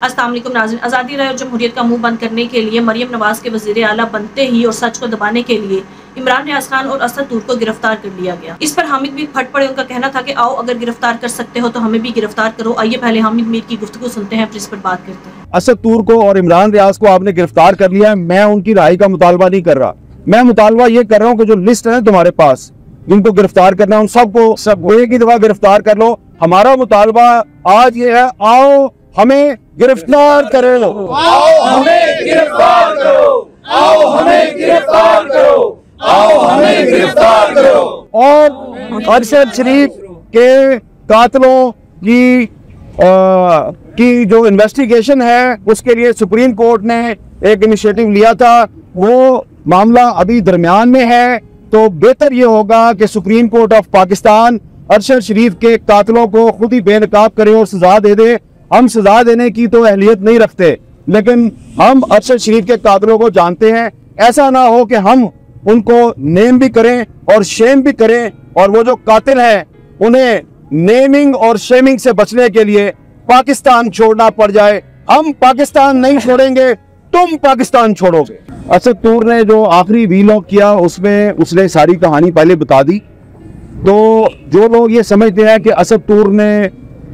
अस्सलाम वालेकुम नाज़रीन, आज़ादी राय और जमहूरियत का मुंह बंद करने के लिए मरियम नवाज के वज़ीर आला बनते ही और सच को दबाने के लिए इमरान रियाज खान और असद तूर को गिरफ्तार कर लिया गया। इस पर हामिद मीर फट पड़े। उनका कहना था कि आओ अगर गिरफ्तार कर सकते हो तो हमें भी गिरफ्तार करो। आइए पहले हामिद मीर की गुफ्तगू सुनते हैं, फिर इस पर बात करते हैं। असद तूर को और इमरान रियाज को आपने गिरफ्तार कर लिया है। मैं उनकी राय का मुतालबा नहीं कर रहा। मैं मुतालबा ये कर रहा हूँ कि जो लिस्ट है तुम्हारे पास जिनको गिरफ्तार करना है उन सबको एक ही दफा गिरफ्तार कर लो। हमारा मुतालबा आज ये है, आओ हमें गिरफ्तार करो, आओ हमें गिरफ्तार करो, आओ हमें गिरफ्तार करो, आओ हमें गिरफ्तार करो। और अरशद शरीफ के कातलों की जो इन्वेस्टिगेशन है उसके लिए सुप्रीम कोर्ट ने एक इनिशिएटिव लिया था। वो मामला अभी दरमियान में है, तो बेहतर ये होगा कि Supreme Court of Pakistan Arshad Sharif के कातलों को खुद ही बेनकाब करे और सजा दे दे। हम सजा देने की तो अहलियत नहीं रखते, लेकिन हम अरशद शरीफ के कातलों को जानते हैं। ऐसा ना हो कि हम उनको नेम भी करें और शेम भी करें, और वो जो कातिल हैं उन्हें नेमिंग और शेमिंग से बचने के लिए पाकिस्तान छोड़ना पड़ जाए। हम पाकिस्तान नहीं छोड़ेंगे, तुम पाकिस्तान छोड़ोगे। असद तूर ने जो आखिरी वीलॉग किया उसमें उसने सारी कहानी पहले बता दी। तो जो लोग ये समझते हैं कि असद तूर ने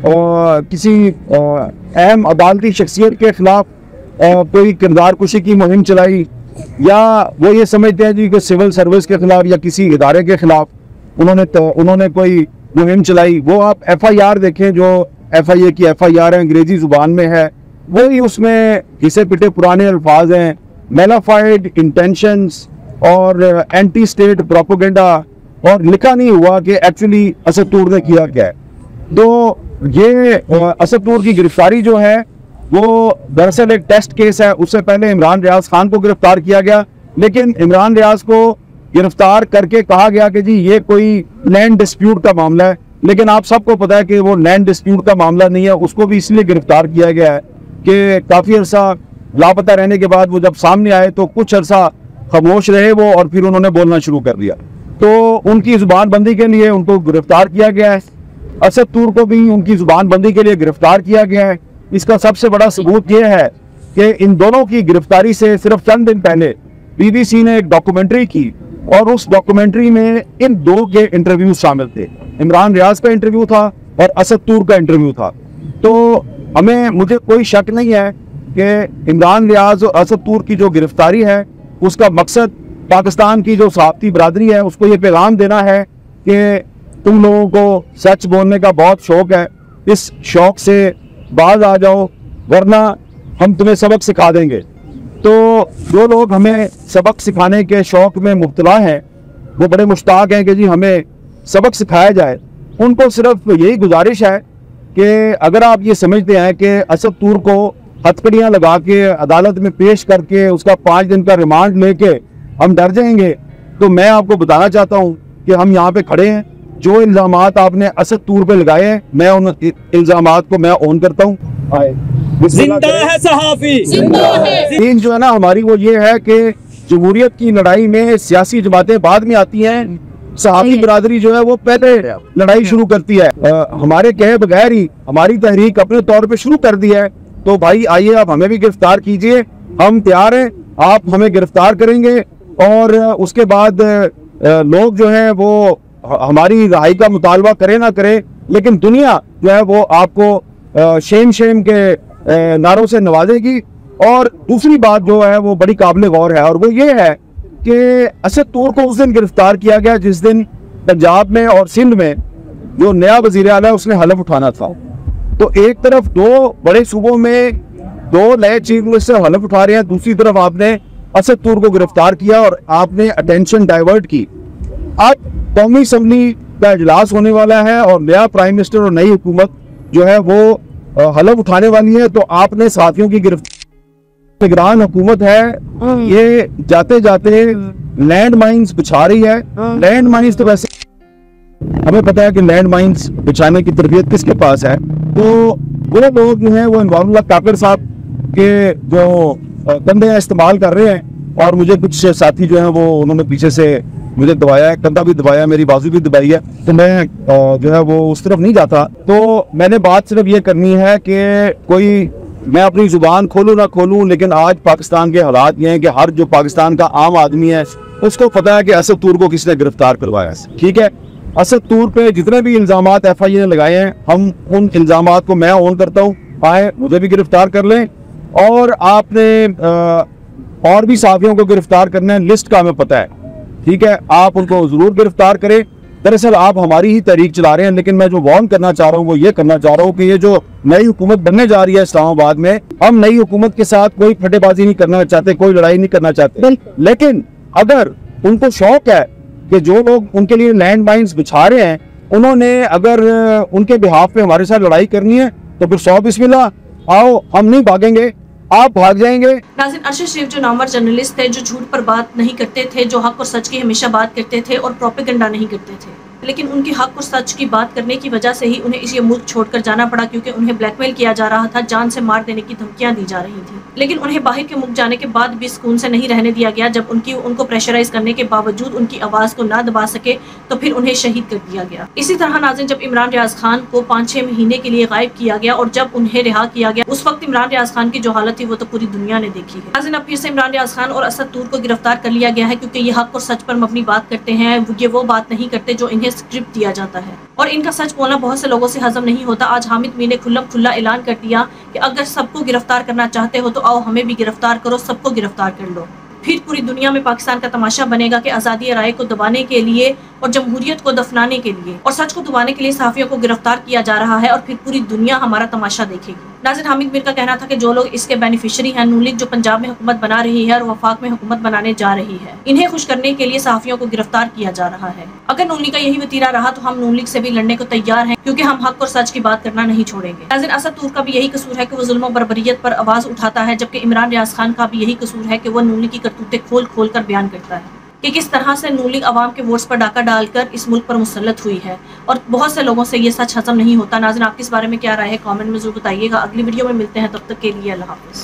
किसी अहम अदालती शख्सियत के खिलाफ कोई किरदार कुशी की मुहिम चलाई, या वो ये समझते हैं जी कि सिविल सर्विस के खिलाफ या किसी इदारे के खिलाफ उन्होंने कोई मुहिम चलाई, वो आप FIR देखें जो FIA की FIR है, अंग्रेजी जुबान में है। वही उसमें घिसे पिटे पुराने अल्फाज हैं, मेलाफाइड इंटेंशंस और एंटी स्टेट प्रोपोगेंडा, और लिखा नहीं हुआ कि एक्चुअली असद तूर ने किया क्या है। तो ये असद तूर की गिरफ्तारी जो है वो दरअसल एक टेस्ट केस है। उससे पहले इमरान रियाज खान को गिरफ्तार किया गया, लेकिन इमरान रियाज को गिरफ्तार करके कहा गया कि जी ये कोई लैंड डिस्प्यूट का मामला है, लेकिन आप सबको पता है कि वो लैंड डिस्प्यूट का मामला नहीं है। उसको भी इसलिए गिरफ्तार किया गया है कि काफ़ी अर्सा लापता रहने के बाद वो जब सामने आए तो कुछ अर्सा खामोश रहे वो, और फिर उन्होंने बोलना शुरू कर दिया। तो उनकी जुबानबंदी के लिए उनको गिरफ्तार किया गया है। असद तूर को भी उनकी जुबानबंदी के लिए गिरफ्तार किया गया है। इसका सबसे बड़ा सबूत यह है कि इन दोनों की गिरफ्तारी से सिर्फ चंद दिन पहले BBC ने एक डॉक्यूमेंट्री की, और उस डॉक्यूमेंट्री में इन दो के इंटरव्यू शामिल थे। इमरान रियाज का इंटरव्यू था और असद तूर का इंटरव्यू था। तो मुझे कोई शक नहीं है कि इमरान रियाज और असद तूर की जो गिरफ्तारी है उसका मकसद पाकिस्तान की जो सहाफ़ती बरादरी है उसको ये पैगाम देना है कि तुम लोगों को सच बोलने का बहुत शौक है, इस शौक से बाज आ जाओ वरना हम तुम्हें सबक सिखा देंगे। तो जो लोग हमें सबक सिखाने के शौक में मुब्तला हैं वो बड़े मुश्ताक हैं कि जी हमें सबक सिखाया जाए। उनको सिर्फ यही गुजारिश है कि अगर आप ये समझते हैं कि असद तूर को हथकड़ियाँ लगा के अदालत में पेश करके उसका 5 दिन का रिमांड लेके हम डर जाएंगे, तो मैं आपको बताना चाहता हूँ कि हम यहाँ पे खड़े हैं। जो इल्जामात आपने असद तूर पे लगाए हैं, मैं उन इल्जामात को मैं ऑन करता हूँ। जिंदा है सहाफी, जिंदा है। जो है ना हमारी वो ये है कि जमहूरियत की लड़ाई में सियासी जमातें बाद में आती हैं, सहाफी बिरादरी जो है वो पहले लड़ाई शुरू करती है। हमारे कहे बगैर ही हमारी तहरीक अपने तौर पे शुरू कर दी है। तो भाई आइए आप हमें भी गिरफ्तार कीजिए, हम तैयार हैं। आप हमें गिरफ्तार करेंगे और उसके बाद लोग जो है वो हमारी राय का मुतालबा करे ना करे, लेकिन दुनिया जो है वो आपको शेम के नारों से नवाजेगी। और दूसरी बात जो है वो बड़ी काबिल गौर है, और वो ये है कि असद तूर को उस दिन गिरफ्तार किया गया जिस दिन पंजाब में और सिंध में जो नया वजीर आला है उसने हलफ उठाना था। तो एक तरफ दो बड़े सूबों में दो नए चीफ मिनिस्टर हलफ उठा रहे हैं, दूसरी तरफ आपने असद तूर को गिरफ्तार किया और आपने अटेंशन डाइवर्ट की। आज कौमी असम्बली का इजलास होने वाला है और नया प्राइम मिनिस्टर और नई हुकूमत जो है वो हलफ उठाने वाली है, तो आपने साथियों की गिरफ्तार। निगरान हुकूमत है, ये जाते जाते लैंड माइन्स बिछा रही है। लैंड माइन्स तो वैसे हमें पता है कि लैंड माइन्स बिछाने की तरबियत किसके पास है। तो वो लोग जो है वो अनवारुल्लाह काकर साहब के जो कंधे इस्तेमाल कर रहे हैं, और मुझे कुछ साथी जो है वो उन्होंने पीछे से मुझे दबाया है, कंधा भी दबाया, मेरी बाजू भी दबाई है। तो मैं जो है वो उस तरफ नहीं जाता। तो मैंने बात सिर्फ ये करनी है कि कोई मैं अपनी जुबान खोलूं ना खोलूं, लेकिन आज पाकिस्तान के हालात ये हैं कि हर जो पाकिस्तान का आम आदमी है उसको पता है कि असद तूर को किसने गिरफ्तार करवाया है। ठीक है, असद तूर पे जितने भी इल्जामात FIA ने लगाए हैं, हम उन इल्जामात को मैं ऑन करता हूँ, आए मुझे भी गिरफ्तार कर लें, और आपने और भी साथियों को गिरफ्तार करना है, लिस्ट का हमें पता है। ठीक है, आप उनको जरूर गिरफ्तार करें। दरअसल आप हमारी ही तहरीक चला रहे हैं, लेकिन मैं जो वार्न करना चाह रहा हूँ वो ये करना चाह रहा हूँ कि ये जो नई हुकूमत बनने जा रही है इस्लामाबाद में, हम नई हुकूमत के साथ कोई फटेबाजी नहीं करना चाहते, कोई लड़ाई नहीं करना चाहते, लेकिन अगर उनको शौक है कि जो लोग उनके लिए लैंड माइन्स बिछा रहे हैं, उन्होंने अगर उनके बिहाफ पे हमारे साथ लड़ाई करनी है तो फिर 100 बिस्मिल्लाह, आओ, हम नहीं भागेंगे, आप भाग जाएंगे। नाज़रीन, अरशद शरीफ जो नामवर जर्नलिस्ट थे, जो झूठ पर बात नहीं करते थे, जो हक और सच की हमेशा बात करते थे और प्रोपेगेंडा नहीं करते थे, लेकिन उनकी हक और सच की बात करने की वजह से ही उन्हें इस मुल्क छोड़कर जाना पड़ा, क्योंकि उन्हें ब्लैकमेल किया जा रहा था, जान से मार देने की धमकियां दी जा रही थी। लेकिन उन्हें बाहर के मुल्क जाने के बाद भी सुकून से नहीं रहने दिया गया। जब उनको प्रेशराइज करने के बावजूद उनकी आवाज को ना दबा सके तो फिर उन्हें शहीद कर दिया गया। इसी तरह नाज़रीन, जब इमरान रियाज खान को 5-6 महीने के लिए गायब किया गया और जब उन्हें रिहा किया गया, उस वक्त इमरान रियाज खान की जो हालत थी वो तो पूरी दुनिया ने देखी है। नाज़रीन, अब फिर से इमरान रियाज खान और असद तूर को गिरफ्तार कर लिया गया है, क्योंकि ये हक और सच पर मबनी बात करते हैं। ये वो बात नहीं करते जो इन्हें स्क्रिप्ट दिया जाता है, और इनका सच बोलना बहुत से लोगों से हजम नहीं होता। आज हामिद मीर ने खुल्लम खुल्ला ऐलान कर दिया कि अगर सबको गिरफ्तार करना चाहते हो तो आओ हमें भी गिरफ्तार करो, सबको गिरफ्तार कर लो। फिर पूरी दुनिया में पाकिस्तान का तमाशा बनेगा कि आज़ादी राय को दबाने के लिए और जमहूरियत को दफनाने के लिए और सच को दबाने के लिए सहाफियों को गिरफ्तार किया जा रहा है, और फिर पूरी दुनिया हमारा तमाशा देखेगी। नाज़रीन, हामिद मीर का कहना था कि जो लोग इसके बेनिफिशियरी हैं, नून लीग जो पंजाब में हुकूमत बना रही है और वफाक में हुकूमत बनाने जा रही है, इन्हें खुश करने के लिए सहाफियों को गिरफ्तार किया जा रहा है। अगर नून लीग का यही वतीरा रहा तो हम नून लीग से भी लड़ने को तैयार हैं, क्योंकि हम हक और सच की बात करना नहीं छोड़ेंगे। नाज़रीन, असद तूर का भी यही कसूर है कि वो जुल्म और बर्बरियत पर आवाज उठाता है, जबकि इमरान रियाज खान का भी यही कसूर है कि वो नून लीग की करतूतें खोल खोल कर बयान करता है कि किस तरह से नून लीग अवाम के वोट्स पर डाका डालकर इस मुल्क पर मुसल्लत हुई है, और बहुत से लोगों से ये सच हजम नहीं होता। नाज़रीन, आपके इस बारे में क्या राय है, कमेंट में जरूर बताइएगा। अगली वीडियो में मिलते हैं, तब तक के लिए अल्लाह हाफ़िज़।